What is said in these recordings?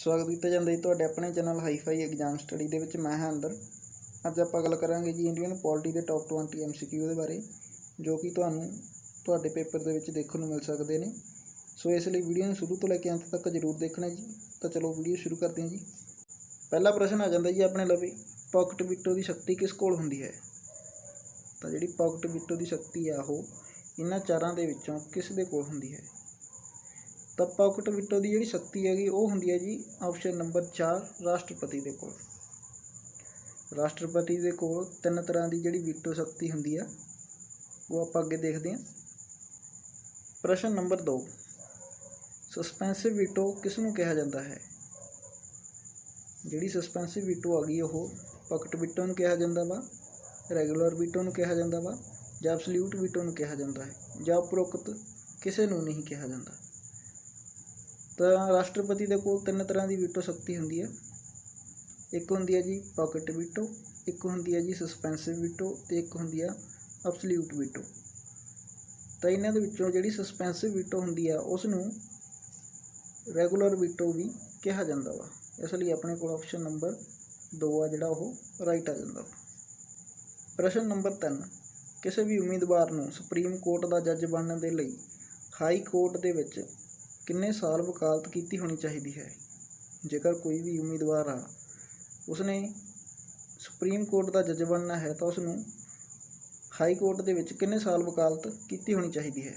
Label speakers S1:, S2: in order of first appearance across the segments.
S1: स्वागत किया जाता है तुहाडे अपने चैनल हाईफाई एग्जाम स्टडी दे विच। मैं हां अंदर। अज आपां गल करांगे जी इंडियन पॉलिटी के टॉप 20 MCQ के बारे, जो कि तुहानूं तुहाडे पेपर दे विच देखण नूं मिल सकदे ने। सो इसलिए वीडियो नूं शुरू तो लैके अंत तक जरूर देखना जी। तो चलो वीडियो शुरू करते हैं जी। पहला प्रश्न आ जाता जी अपने लवे, पॉकेट विटो की शक्ति किस कोल हुंदी है। तो जिहड़ी पॉकेट विटो की शक्ति आ ओह इन्हां चारां दे विचों किस दे कोल हुंदी है। तो पॉकेट विटो की जी शक्ति हैगी वो होंगी है जी ऑप्शन नंबर 4 राष्ट्रपति के कोल। राष्ट्रपति के कोल तीन तरह की जी विटो शक्ति होंगी है, वो आप अगे देखते हैं। प्रश्न नंबर 2, सस्पेंसिव विटो किसनों कहा जाता है। जी सस्पेंसिव विटो आ गई वो पॉकेट विटो नूं कहा जाता वा, रैगूलर विटो नूं कहा जाता वा, जां एब्सोल्यूट विटो नूं कहा जाता है, जां उपरोक्त किसी नूं नहीं कहा जाता। तो राष्ट्रपति के कोल तीन तरह की विटो शक्ति होंगी है। एक होंगी है जी पॉकेट विटो, एक होंगी है जी सस्पेंसिव विटो, तो एक होंगी है एब्सोल्यूट विटो। तो इन्हां दे विचों जिहड़ी सस्पेंसिव विटो होंगी है उसनूं रैगूलर विटो भी कहा जाता वा। इसलिए अपने कोल ऑप्शन नंबर 2 आ जिहड़ा ओह राइट आ जाता। प्रश्न नंबर 3, किसी भी उम्मीदवार नूं सुप्रीम कोर्ट का जज बनने के लिए हाई कोर्ट दे विच किन्ने साल वकालत की होनी चाहिए है। जेकर कोई भी उम्मीदवार आ उसने सुप्रीम कोर्ट का जज बनना है तो उसनूं हाई कोर्ट दे विच किन्ने साल वकालत की होनी चाहिए है।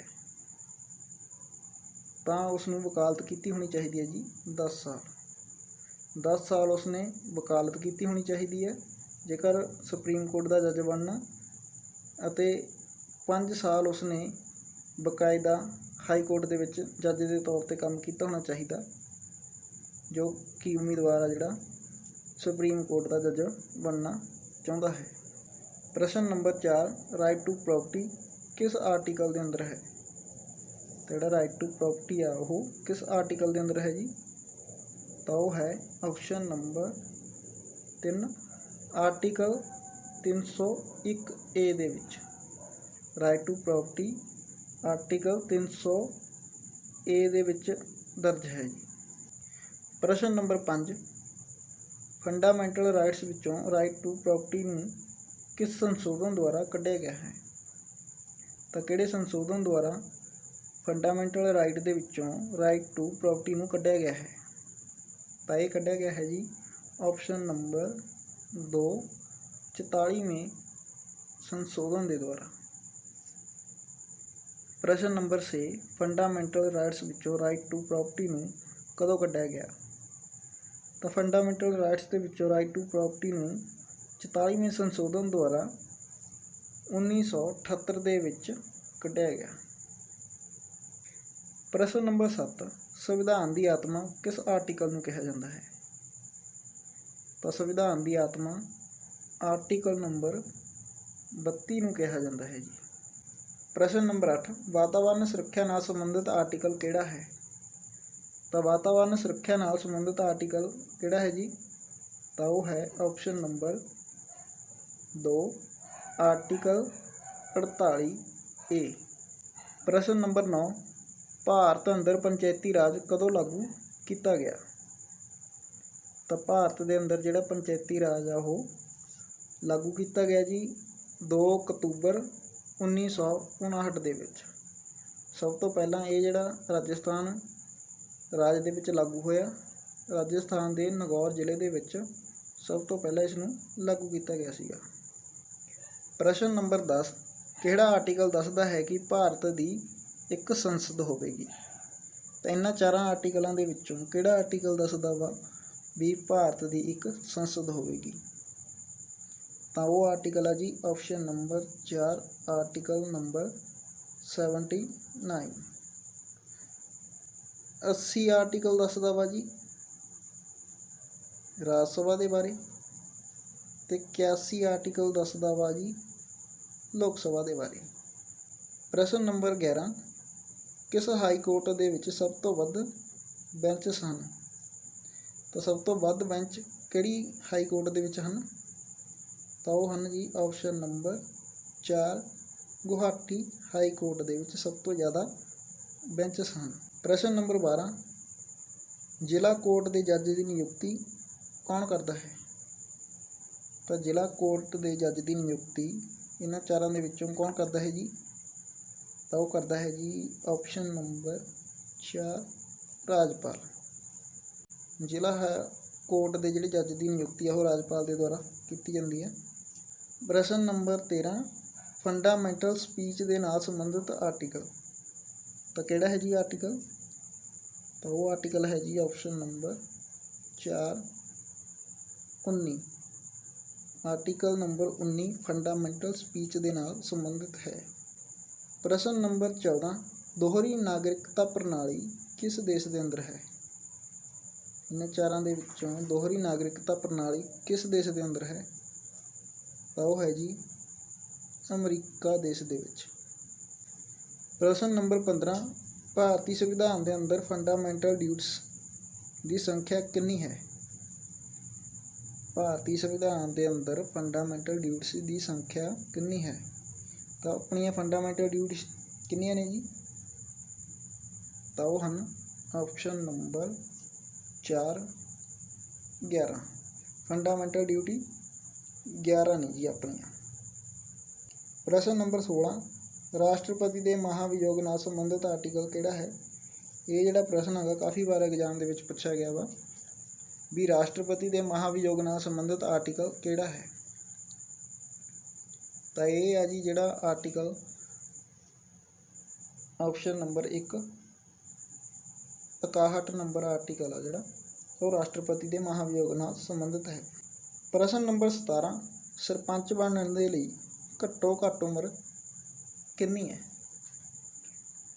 S1: तो उसनूं वकालत की होनी चाहिए है जी 10 साल। 10 साल उसने वकालत की होनी चाहिए है जेकर सुप्रीम कोर्ट का जज बनना, अते 5 साल उसने बकायदा हाई कोर्ट के विच जज के तौर पर काम किया होना चाहिए, जो कि उम्मीदवार आ जिहड़ा सुप्रीम कोर्ट का जज बनना चाहता है। प्रश्न नंबर 4, राइट टू प्रॉपर्टी किस आर्टिकल के अंदर है। तो जिहड़ा राइट टू प्रॉपर्टी आ वो किस आर्टिकल के अंदर है जी। तो वह है ऑप्शन नंबर 3 आर्टिकल 301A दे विच। Right to property article 300A दे विच दर्ज है जी। प्रश्न नंबर 5, फंडामेंटल राइट्स विचों राइट टू प्रॉपर्टी नूं किस संशोधन द्वारा कढ़िया गया है। तो किहड़े संशोधन द्वारा फंडामेंटल राइट दे विचों राइट टू प्रॉपर्टी नूं कढ़िया गया है। तो यह कढ़िया गया है जी ऑप्शन नंबर 2 44वें संशोधन के द्वारा। प्रश्न नंबर 6, फंडामेंटल राइट्स विचों राइट टू प्रॉपर्टी नूं कदों कढ़िया गया। तो फंडामेंटल राइट्स के विचों राइट टू प्रॉपर्टी नूं 44वें संशोधन द्वारा 1978 दे विच कढ़िया गया। प्रश्न नंबर 7, संविधान की आत्मा किस आर्टिकल नूं कहा जाता है। तो संविधान की आत्मा आर्टिकल नंबर 32 नूं कहा जाता है जी। प्रश्न नंबर 8, वातावरण सुरक्षा नाल संबंधित आर्टिकल किहड़ा है। तो वातावरण सुरक्षा नाल संबंधित आर्टिकल किहड़ा है जी। तो वो है ऑप्शन नंबर 2 आर्टिकल 48A। प्रश्न नंबर 9, भारत अंदर पंचायती राज कदों लागू किया गया। तो भारत के अंदर जिहड़ा पंचायती राज आ वो लागू किया गया जी 2 अक्तूबर 1959 दे विच। सब तो पहला ये जिहड़ा राजस्थान राज दे विच लागू होया, राजस्थान के नगौर जिले दे विच सब तो पहला इसनूं लागू किया गया सीगा। प्रश्न नंबर 10, किहड़ा आर्टिकल दसदा है कि भारत की एक संसद होवेगी। तो इन्हां चारां आर्टिकलों के विचों किहड़ा आर्टिकल दसदा वा भी भारत की एक संसद होवेगी। तो वो आर्टिकल है जी option number 4 article number 79। 80 article दसदा वा जी राज सभा के बारे, तो 81 आर्टिकल दसदा वा जी लोक सभा के बारे। प्रश्न नंबर 11, किस हाई कोर्ट दे विच सब तो वध बेंच सन। तो सब तो वध बेंच किहड़ी हाई कोर्ट दे विच हन। तो वो हन जी option number 4 Guwahati high court दे विच सब तो ज़्यादा बेंच सन। प्रश्न नंबर 12, ਜ਼ਿਲ੍ਹਾ ਕੋਰਟ ਦੇ ਜੱਜ ਦੀ ਨਿਯੁਕਤੀ ਕੌਣ ਕਰਦਾ ਹੈ? ਤਾਂ ਜ਼ਿਲ੍ਹਾ ਕੋਰਟ ਦੇ ਜੱਜ ਦੀ ਨਿਯੁਕਤੀ ਇਹਨਾਂ ਚਾਰਾਂ ਦੇ ਵਿੱਚੋਂ ਕੌਣ ਕਰਦਾ ਹੈ ਜੀ? ਤਾਂ ਉਹ ਕਰਦਾ ਹੈ ਜੀ ਆਪਸ਼ਨ ਨੰਬਰ 4 ਰਾਜਪਾਲ। ਜ਼ਿਲ੍ਹਾ ਕੋਰਟ ਦੇ ਜਿਹੜੇ ਜੱਜ ਦੀ ਨਿਯੁਕਤੀ ਆ ਉਹ ਰਾਜਪਾਲ ਦੇ ਦੁਆਰਾ ਕੀਤੀ ਜਾਂਦੀ ਹੈ। ਪ੍ਰਸ਼ਨ ਨੰਬਰ 13 ਫੰਡਾਮੈਂਟਲ ਸਪੀਚ ਦੇ ਨਾਲ ਸੰਬੰਧਿਤ ਆਰਟੀਕਲ। ਤਾਂ ਕਿਹੜਾ ਹੈ ਜੀ ਆਰਟੀਕਲ? ਤਾਂ ਉਹ ਆਰਟੀਕਲ ਹੈ ਜੀ option number 4 19। Article number 19 fundamental speech ਦੇ ਨਾਲ ਸੰਬੰਧਿਤ ਹੈ। ਪ੍ਰਸ਼ਨ ਨੰਬਰ 14 ਦੋਹਰੀ ਨਾਗਰਿਕਤਾ ਪ੍ਰਣਾਲੀ ਕਿਸ ਦੇਸ਼ ਦੇ ਅੰਦਰ ਹੈ? ਇਹਨਾਂ ਚਾਰਾਂ ਦੇ ਵਿੱਚੋਂ ਦੋਹਰੀ ਨਾਗਰਿਕਤਾ ਪ੍ਰਣਾਲੀ ਕਿਸ ਦੇਸ਼ ਦੇ ਅੰਦਰ ਹੈ? ਤਾਂ ਉਹ ਹੈ ਜੀ ਅਮਰੀਕਾ ਦੇਸ਼ ਦੇ ਵਿੱਚ। ਪ੍ਰਸ਼ਨ ਨੰਬਰ 15 ਭਾਰਤੀ ਸੰਵਿਧਾਨ ਦੇ ਅੰਦਰ ਫੰਡਾਮੈਂਟਲ ਡਿਊਟਸ ਦੀ ਸੰਖਿਆ ਕਿੰਨੀ ਹੈ? ਭਾਰਤੀ ਸੰਵਿਧਾਨ ਦੇ ਅੰਦਰ ਫੰਡਾਮੈਂਟਲ ਡਿਊਟਸ ਦੀ ਸੰਖਿਆ ਕਿੰਨੀ ਹੈ? ਤਾਂ ਆਪਣੀਆਂ ਫੰਡਾਮੈਂਟਲ ਡਿਊਟਸ ਕਿੰਨੀਆਂ ਨੇ ਜੀ? ਤਾਂ ਉਹ ਹਨ ਆਪਸ਼ਨ ਨੰਬਰ 4 11। ਫੰਡਾਮੈਂਟਲ ਡਿਊਟੀ 11 ਨੇ ਜੀ ਆਪਣੀਆਂ। ਪ੍ਰਸ਼ਨ ਨੰਬਰ 16 ਰਾਸ਼ਟਰਪਤੀ ਦੇ ਮਹਾਵਿਯੋਗ ਨਾਲ ਸੰਬੰਧਿਤ ਆਰਟੀਕਲ ਕਿਹੜਾ ਹੈ? ਇਹ ਜਿਹੜਾ ਪ੍ਰਸ਼ਨ ਹੈਗਾ ਕਾਫੀ ਵਾਰ ਐਗਜ਼ਾਮ ਦੇ ਵਿੱਚ ਪੁੱਛਿਆ ਗਿਆ ਵਾ ਵੀ ਰਾਸ਼ਟਰਪਤੀ ਦੇ ਮਹਾਵਿਯੋਗ ਨਾਲ ਸੰਬੰਧਿਤ ਆਰਟੀਕਲ ਕਿਹੜਾ ਹੈ? ਤਾਂ ਇਹ ਆ ਜੀ ਜਿਹੜਾ article option number 1 61 number article ਆ ਜਿਹੜਾ ਉਹ ਰਾਸ਼ਟਰਪਤੀ ਦੇ ਮਹਾਵਿਯੋਗ ਨਾਲ ਸੰਬੰਧਿਤ ਹੈ। ਪ੍ਰਸ਼ਨ ਨੰਬਰ 17 ਸਰਪੰਚ ਬਣਨ ਦੇ ਲਈ ਘੱਟੋ ਘੱਟ ਉਮਰ ਕਿੰਨੀ ਹੈ?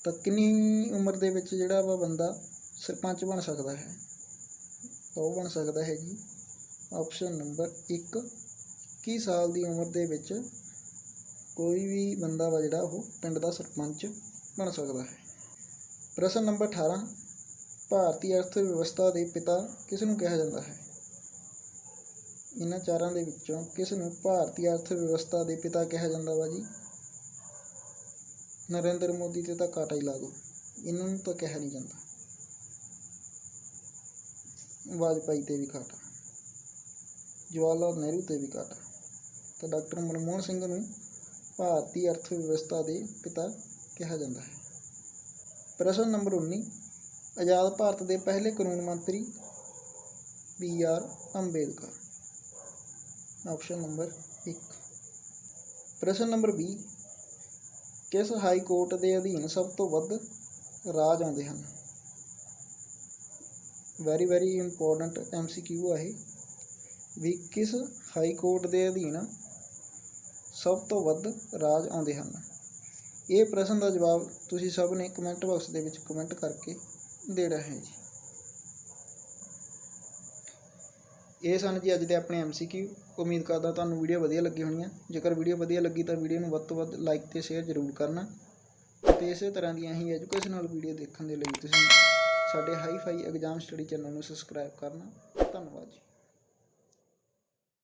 S1: ਤਾਂ ਕਿੰਨੀ ਉਮਰ ਦੇ ਵਿੱਚ ਜਿਹੜਾ ਵਾ ਬੰਦਾ ਸਰਪੰਚ ਬਣ ਸਕਦਾ ਹੈ? ਤਾਂ ਉਹ ਬਣ ਸਕਦਾ ਹੈ ਜੀ ਆਪਸ਼ਨ ਨੰਬਰ 1 21 ਸਾਲ ਦੀ ਉਮਰ ਦੇ ਵਿੱਚ ਕੋਈ ਵੀ ਬੰਦਾ ਵਾ ਜਿਹੜਾ ਉਹ ਪਿੰਡ ਦਾ ਸਰਪੰਚ ਬਣ ਸਕਦਾ ਹੈ। ਪ੍ਰਸ਼ਨ ਨੰਬਰ 18 ਭਾਰਤੀ ਅਰਥ ਵਿਵਸਥਾ ਦੇ ਪਿਤਾ ਕਿਸ ਨੂੰ ਕਿਹਾ ਜਾਂਦਾ ਹੈ? ਇਹਨਾਂ ਚਾਰਾਂ ਦੇ ਵਿੱਚੋਂ ਕਿਸ ਨੂੰ ਭਾਰਤੀ ਅਰਥ ਵਿਵਸਥਾ ਦੇ ਪਿਤਾ ਕਿਹਾ ਜਾਂਦਾ ਵਾ ਜੀ? ਨਰਿੰਦਰ ਮੋਦੀ ਤੇ ਤਾਂ ਕਾਟਾ ਹੀ ਲਾ ਦਿਓ, ਇਹਨਾਂ ਨੂੰ ਤਾਂ ਕਿਹਾ ਨਹੀਂ ਜਾਂਦਾ। ਵਾਜਪਾਈ ਤੇ ਵੀ ਕਾਟਾ, ਜਵਾਹਰ ਲਾਲ ਨਹਿਰੂ ਤੇ ਵੀ ਕਾਟਾ। ਤਾਂ ਡਾਕਟਰ ਮਨਮੋਹਨ ਸਿੰਘ ਨੂੰ ਭਾਰਤੀ ਅਰਥ ਵਿਵਸਥਾ ਦੇ ਪਿਤਾ ਕਿਹਾ ਜਾਂਦਾ ਹੈ। ਪ੍ਰਸ਼ਨ ਨੰਬਰ 19 ਆਜ਼ਾਦ ਭਾਰਤ ਦੇ ਪਹਿਲੇ ਕਾਨੂੰਨ ਮੰਤਰੀ BR ਅੰਬੇਦਕਰ। Option number 1। ਪ੍ਰਸ਼ਨ ਨੰਬਰ 20 ਕਿਸ ਹਾਈ ਕੋਰਟ ਦੇ ਅਧੀਨ ਸਭ ਤੋਂ ਵੱਧ ਰਾਜ ਆਉਂਦੇ ਹਨ? ਵੈਰੀ ਇੰਪੋਰਟੈਂਟ MCQ ਆ ਇਹ ਵੀ ਕਿਸ ਹਾਈ ਕੋਰਟ ਦੇ ਅਧੀਨ ਸਭ ਤੋਂ ਵੱਧ ਰਾਜ ਆਉਂਦੇ ਹਨ? ਇਹ ਪ੍ਰਸ਼ਨ ਦਾ ਜਵਾਬ ਤੁਸੀਂ ਸਭ ਨੇ ਕਮੈਂਟ ਬਾਕਸ ਦੇ ਵਿੱਚ ਕਮੈਂਟ ਕਰਕੇ ਦੇਣਾ ਹੈ ਜੀ। ਇਹ ਸਨ ਜੀ ਅੱਜ ਦੇ ਆਪਣੇ MCQ। ਉਮੀਦ ਕਰਦਾ ਤੁਹਾਨੂੰ ਵੀਡੀਓ ਵਧੀਆ ਲੱਗੀ ਹੋਣੀ ਆ। ਜੇਕਰ ਵੀਡੀਓ ਵਧੀਆ ਲੱਗੀ ਤਾਂ ਵੀਡੀਓ ਨੂੰ ਵੱਧ ਤੋਂ ਵੱਧ ਲਾਈਕ ਤੇ ਸ਼ੇਅਰ ਜ਼ਰੂਰ ਕਰਨਾ ਅਤੇ ਇਸੇ ਤਰ੍ਹਾਂ ਦੀਆਂ ਹੀ ਐਜੂਕੇਸ਼ਨਲ ਵੀਡੀਓ ਦੇਖਣ ਦੇ ਲਈ ਤੁਸੀਂ ਸਾਡੇ hi fi exam study channel ਨੂੰ ਸਬਸਕ੍ਰਾਈਬ ਕਰਨਾ। ਧੰਨਵਾਦ ਜੀ।